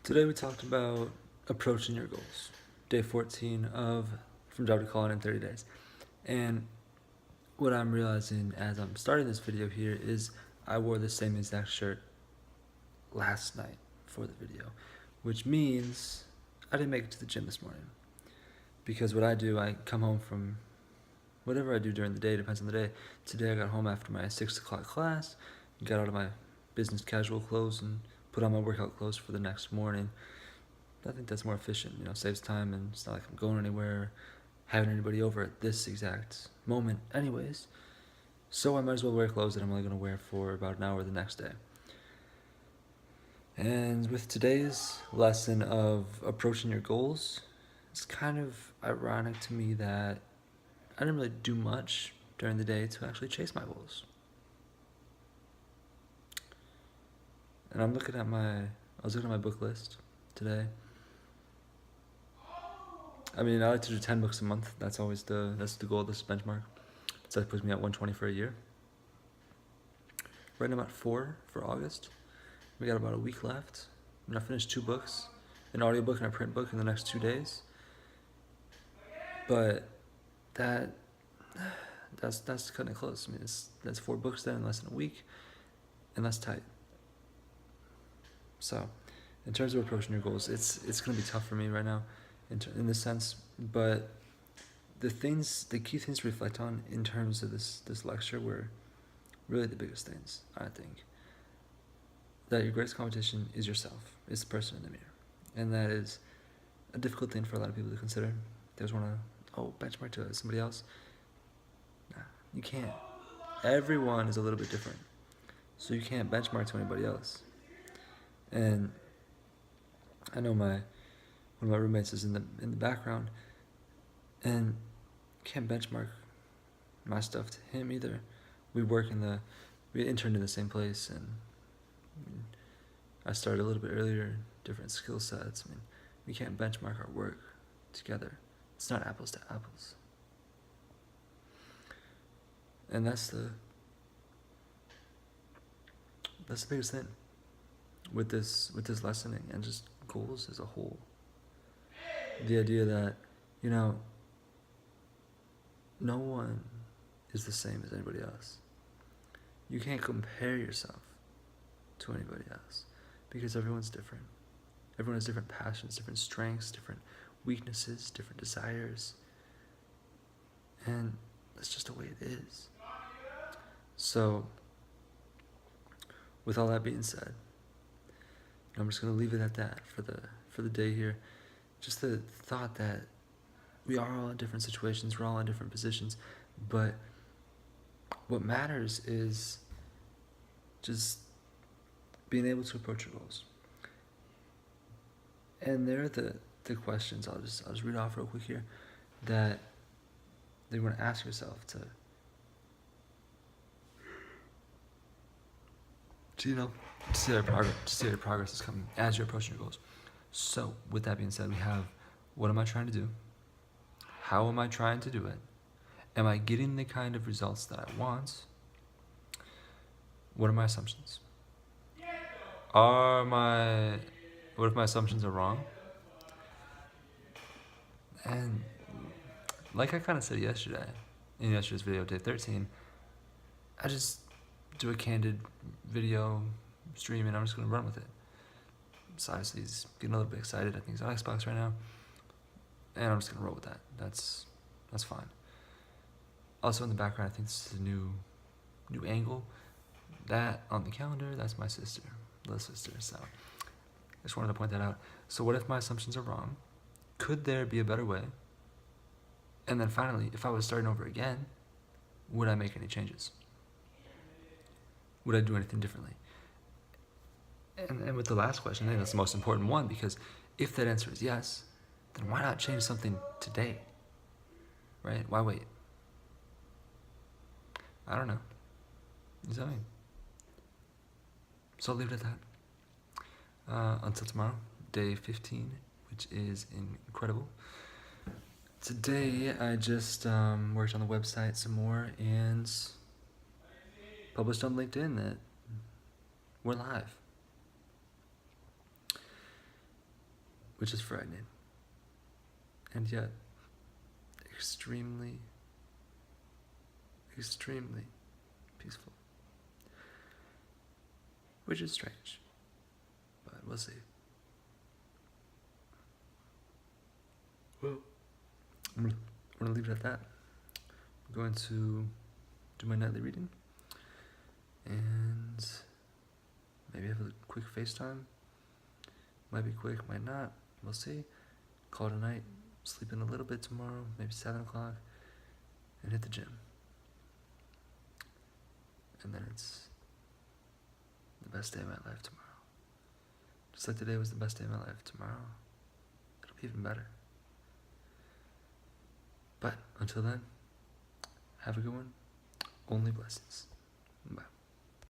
Today we talked about approaching your goals. Day 14 of From Job to Calling in 30 Days. And what I'm realizing as I'm starting this video here is I wore the same exact shirt last night for the video, which means I didn't make it to the gym this morning. Because what I do, I come home from whatever I do during the day, depends on the day. Today I got home after my 6 o'clock class, got out of my business casual clothes and put on my workout clothes for the next morning. I think that's more efficient, saves time, and it's not like I'm going anywhere or having anybody over at this exact moment anyways. So I might as well wear clothes that I'm only going to wear for about an hour the next day. And with today's lesson of approaching your goals, it's kind of ironic to me that I didn't really do much during the day to actually chase my goals. And I was looking at my book list today. I mean, I like to do 10 books a month. That's always that's the goal, this benchmark. So that puts me at 120 for a year. Right now I'm at 4 for August. We got about a week left. I'm gonna finish 2 books, an audiobook and a print book in the next 2 days. But that's cutting it close. I mean, that's 4 books then in less than a week, and that's tight. So, in terms of approaching your goals, it's gonna be tough for me right now, in this sense. But the key things to reflect on in terms of this lecture were really the biggest things, I think. That your greatest competition is yourself. It's the person in the mirror, and that is a difficult thing for a lot of people to consider. They just want to benchmark to somebody else. Nah, you can't. Everyone is a little bit different, so you can't benchmark to anybody else. And I know one of my roommates is in the background, and can't benchmark my stuff to him either. We interned in the same place, and I started a little bit earlier, different skill sets. I mean, we can't benchmark our work together. It's not apples to apples. And that's the biggest thing with this lessoning and just goals as a whole. The idea that, no one is the same as anybody else. You can't compare yourself to anybody else because everyone's different. Everyone has different passions, different strengths, different weaknesses, different desires. And that's just the way it is. So, with all that being said, I'm just going to leave it at that for the day here. Just the thought that we are all in different situations, we're all in different positions, but what matters is just being able to approach your goals. And there are the questions I'll just read off real quick here that you want to ask yourself to see how your progress is coming as you're approaching your goals. So with that being said, we have, what am I trying to do? How am I trying to do it? Am I getting the kind of results that I want? What are my assumptions? What if my assumptions are wrong? And like I kind of said yesterday, in yesterday's video, day 13, I just do a candid video stream and I'm just going to run with it. So obviously he's getting a little bit excited. I think he's on Xbox right now. And I'm just going to roll with that. That's fine. Also in the background, I think this is a new angle. That on the calendar, that's my sister, little sister. So I just wanted to point that out. So what if my assumptions are wrong? Could there be a better way? And then finally, if I was starting over again, would I make any changes? Would I do anything differently? And with the last question, I think that's the most important one, because if that answer is yes, then why not change something today? Right? Why wait? I don't know. You know what I mean? So I'll leave it at that. Until tomorrow, day 15, which is incredible. Today, I just worked on the website some more and published on LinkedIn that we're live. which is frightening, and yet extremely, extremely peaceful, which is strange, but we'll see. Well, I'm gonna leave it at that. I'm going to do my nightly reading and maybe have a quick FaceTime. Might be quick, might not. We'll see. Call it a night. Sleep in a little bit tomorrow, maybe 7 o'clock, and hit the gym. And then it's the best day of my life tomorrow. Just like today was the best day of my life. Tomorrow, it'll be even better. But until then, have a good one. Only blessings. Bye.